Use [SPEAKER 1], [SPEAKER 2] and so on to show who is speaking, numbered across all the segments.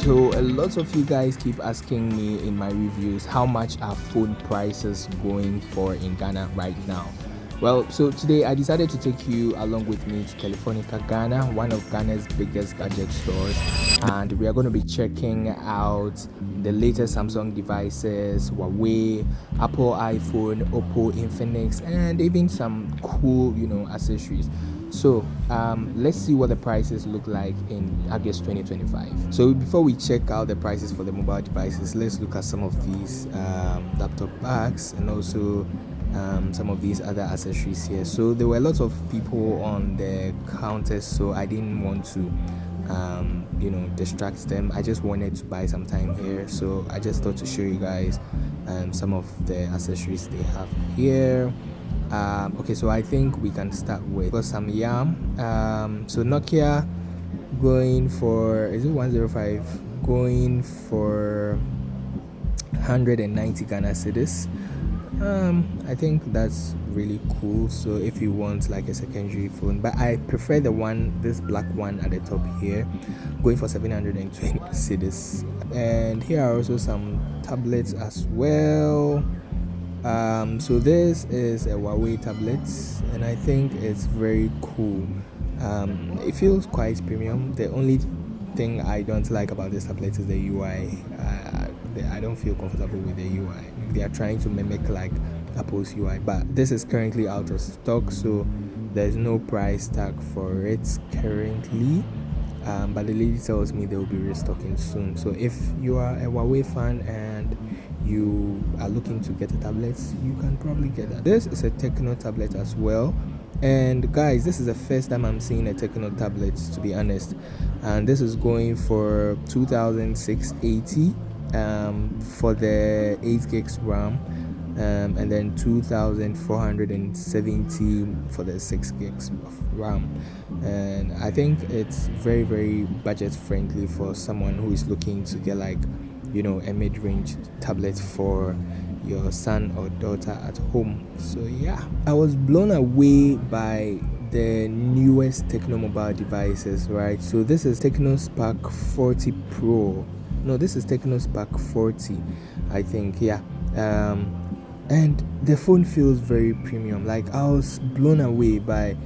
[SPEAKER 1] So a lot of you guys keep asking me in my reviews how much are phone prices going for in Ghana right now. Well, so today I decided to take you along with me to Telefonika Ghana, one of Ghana's biggest gadget stores, and we are going to be checking out the latest Samsung devices, Huawei, Apple, iPhone, Oppo, Infinix, and even some cool, accessories. So let's see what the prices look like in August 2025. So before we check out the prices for the mobile devices, let's look at some of these laptop bags and also some of these other accessories here. So there were a lot of people on the counters, so I didn't want to distract them. I just wanted to buy some time here, so I just thought to show you guys some of the accessories they have here. Okay, so I think we can start with some yam. So Nokia going for, is it 105, going for 190 Ghana cedis. I think that's really cool. So if you want like a secondary phone, but I prefer this black one at the top here, going for 720 cedis. And here are also some tablets as well. So this is a Huawei tablet, and I think it's very cool. It feels quite premium. The only thing I don't like about this tablet is the UI. I don't feel comfortable with the UI. They are trying to mimic like Apple's UI, but this is currently out of stock, so there's no price tag for it currently. But the lady tells me they will be restocking soon. So if you are a Huawei fan and you are looking to get a tablet, you can probably get that. This is a Techno tablet as well, and guys, this is the first time I'm seeing a Techno tablet, to be honest, and this is going for 2,680 for the 8 gigs RAM, and then 2,470 for the 6 gigs of RAM. And I think it's very, very budget friendly for someone who is looking to get like a mid-range tablet for your son or daughter at home. So yeah, I was blown away by the newest Techno mobile devices, right? So this is Techno Spark 40 Pro. No, this is Techno Spark 40, I think. Yeah. And the phone feels very premium. Like, I was blown away by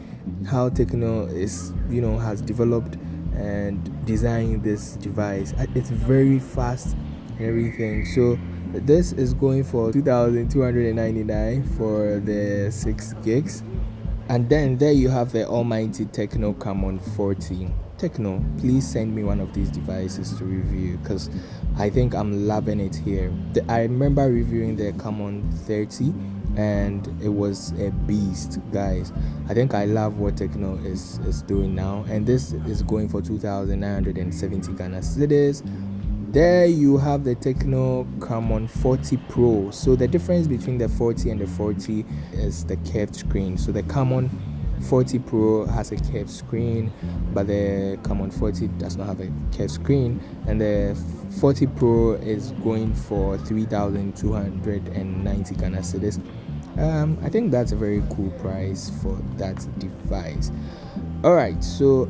[SPEAKER 1] how Techno is has developed and designed this device. It's very fast and everything. So this is going for 2,299 for the 6 gigs. And then there you have the almighty Techno Camon 40. Techno, please send me one of these devices to review, because I think I'm loving it here. I remember reviewing the Camon 30 and it was a beast, guys. I think I love what Techno is doing now, and this is going for 2,970 Ghana cedis. There you have the Techno Camon 40 Pro. So the difference between the 40 and the 40 is the curved screen. So the Camon 40 Pro has a curved screen, but the Camon 40 does not have a curved screen, and the 40 Pro is going for 3,290 Ghana cedis. I think that's a very cool price for that device. Alright, so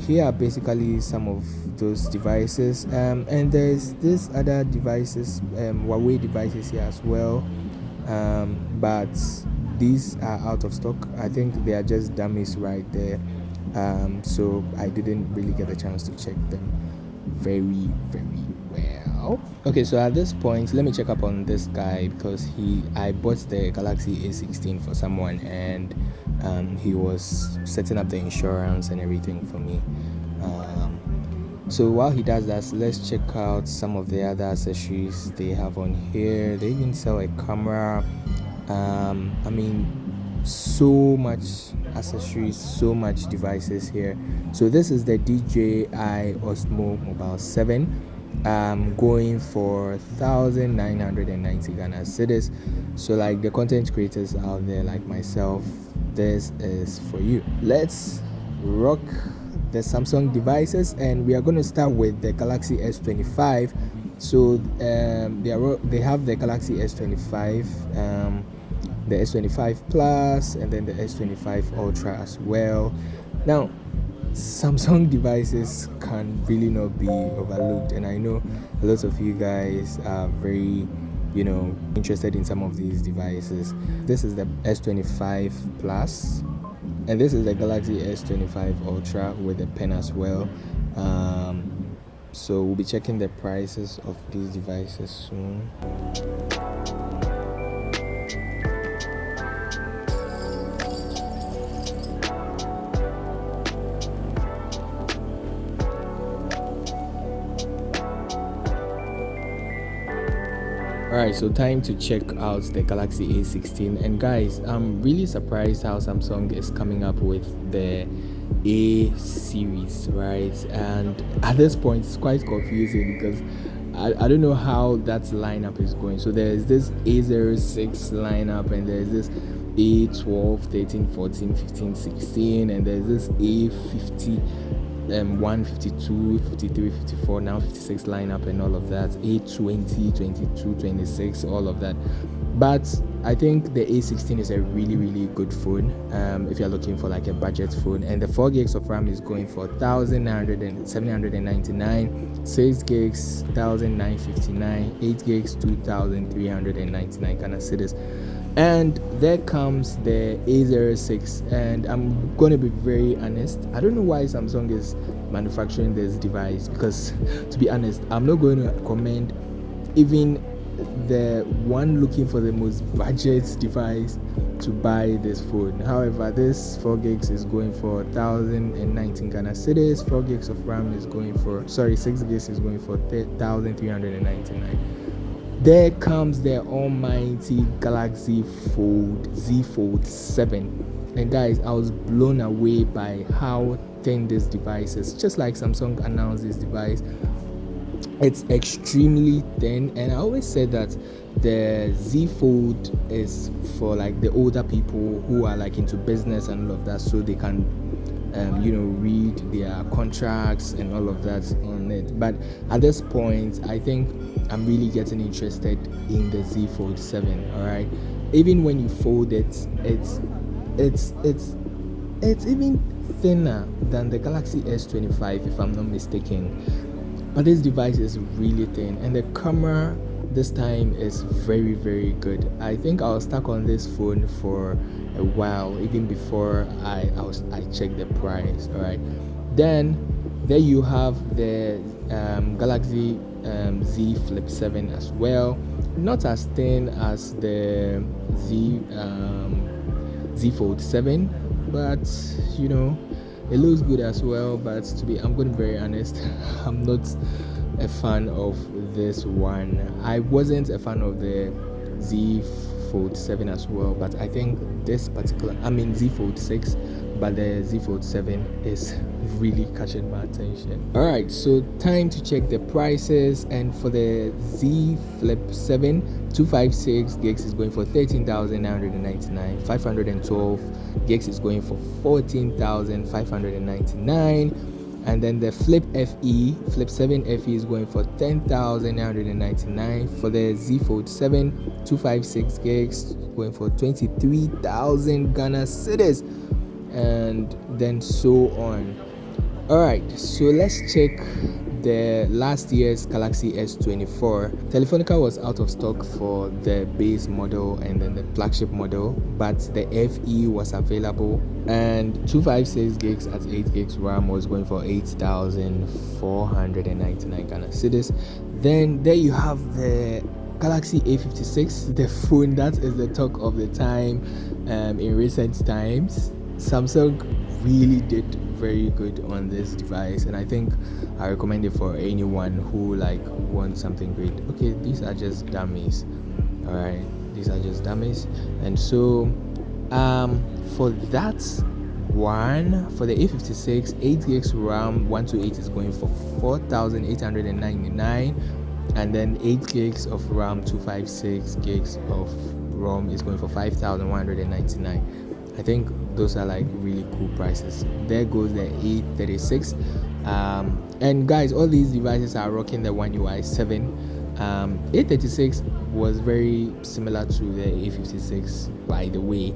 [SPEAKER 1] here are basically some of those devices, and there's this other devices, Huawei devices here as well, but these are out of stock. I think they are just dummies right there, so I didn't really get a chance to check them very, very well. Okay, so at this point, let me check up on this guy, because I bought the Galaxy S16 for someone, and he was setting up the insurance and everything for me. So while he does that, let's check out some of the other accessories they have on here. They even sell a camera. I mean, so much accessories, so much devices here. So this is the DJI Osmo Mobile 7, going for 1,990 Ghana cedis. So like the content creators out there like myself, this is for you. Let's rock the Samsung devices, and we are going to start with the Galaxy S25. So they have the Galaxy S25, the S25 Plus, and then the S25 Ultra as well. Now Samsung devices can really not be overlooked, and I know a lot of you guys are very, interested in some of these devices. This is the S25 Plus, and this is the Galaxy S25 Ultra with a pen as well. So we'll be checking the prices of these devices soon. Alright, so time to check out the Galaxy A16. And guys, I'm really surprised how Samsung is coming up with the A series, right? And at this point, it's quite confusing because I don't know how that lineup is going. So there's this A06 lineup, and there's this A12, 13, 14, 15, 16, and there's this A50. 152, 53, 54, now 56 lineup and all of that, A20, 22, 26, all of that. But I think the A16 is a really good phone if you're looking for like a budget phone, and the 4 gigs of RAM is going for 1,799, 6 gigs 1,959, 8 gigs 2,399 Ghana cedis. And there comes the A06, and I'm going to be very honest, I don't know why Samsung is manufacturing this device, because to be honest, I'm not going to commend even the one looking for the most budget device to buy this phone. However, this 4 gigs is going for 1,019 Ghana cedis, 4 gigs of RAM is going for 6 gigs is going for 1,399. There comes the almighty Galaxy Z Fold 7. And guys, I was blown away by how thin this device is. Just like Samsung announced this device, it's extremely thin. And I always said that the Z Fold is for like the older people who are like into business and all of that, so they can read their contracts and all of that on it. But at this point, I think I'm really getting interested in the Z Fold 7. All right, even when you fold it, it's even thinner than the Galaxy S25, if I'm not mistaken. But this device is really thin, and the camera this time is very good. I think I was stuck on this phone for a while, even before I checked the price. All right, then there you have the Galaxy Z Flip 7 as well, not as thin as the Z Fold 7, but it looks good as well. But I'm going to be very honest, I'm not a fan of this one. I wasn't a fan of the Z Fold 7 as well, but I think this particular, Z Fold 6, but the Z Fold 7 is really catching my attention. Alright, so time to check the prices. And for the Z Flip 7, 256 gigs is going for 13,999, 512 gigs is going for 14,599, and then the Flip 7 FE is going for 10,999. For the Z Fold 7, 256 gigs going for 23,000 Ghana cedis, and then so on. Alright, so let's check the last year's Galaxy S24. Telefonika was out of stock for the base model and then the flagship model, but the FE was available, and 256 gigs at 8 gigs RAM was going for 8,499 Ghana cedis. Then there you have the Galaxy A56, the phone that is the talk of the time in recent times. Samsung really did very good on this device, and I think I recommend it for anyone who wants something great. Okay, these are just dummies. All right, these are just dummies. And so for that one, for the A56, 8 gigs RAM 128 is going for 4,899, and then 8 gigs of RAM 256 gigs of ROM is going for 5,199. I think those are really cool prices. There goes the A36, and guys, all these devices are rocking the One UI 7. A36 was very similar to the A56, by the way.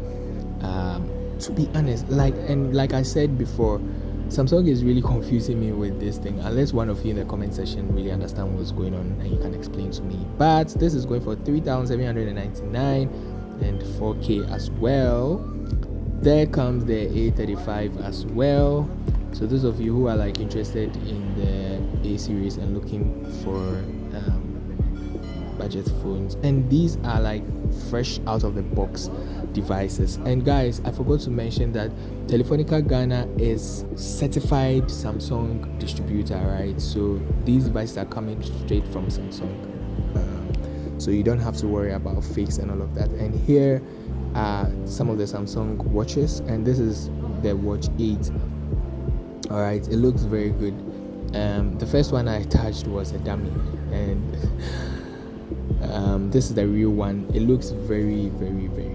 [SPEAKER 1] To be honest, like I said before, Samsung is really confusing me with this thing, unless one of you in the comment section really understand what's going on and you can explain to me. But this is going for 3,799 and 4K as well. There comes the A35 as well. So those of you who are like interested in the A series and looking for budget phones, and these are like fresh out of the box devices. And guys, I forgot to mention that Telefonika Ghana is certified Samsung distributor, right? So these devices are coming straight from Samsung, so you don't have to worry about fakes and all of that. And here are some of the Samsung watches, and this is the Watch 8. All right, it looks very good. The first one I touched was a dummy, and this is the real one. It looks very good.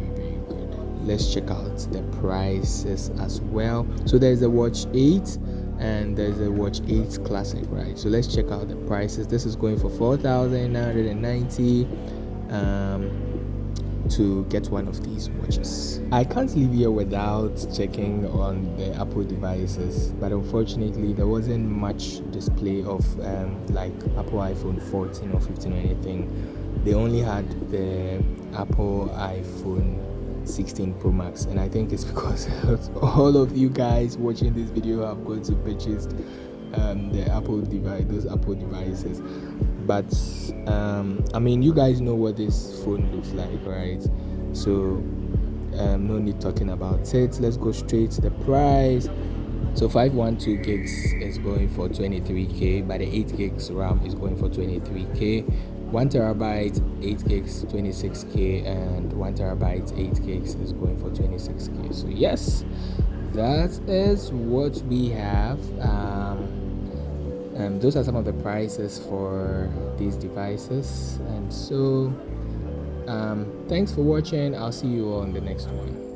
[SPEAKER 1] Let's check out the prices as well. So there's a Watch 8 and there's a Watch 8 Classic, right? So let's check out the prices. This is going for 4,990 to get one of these watches. I can't leave here without checking on the Apple devices, but unfortunately there wasn't much display of like Apple iPhone 14 or 15 or anything. They only had the Apple iPhone 16 Pro Max, and I think it's because all of you guys watching this video have gone to purchase the Apple device, those Apple devices. But I mean, you guys know what this phone looks like, right? So no need talking about it. Let's go straight to the price. So 512 gigs is going for 23k, but the 8 gigs RAM is going for 23k. 1 terabyte 8 gigs 26k, and 1 terabyte 8 gigs is going for 26k. So yes, that is what we have. Those are some of the prices for these devices, and so thanks for watching. I'll see you on the next one.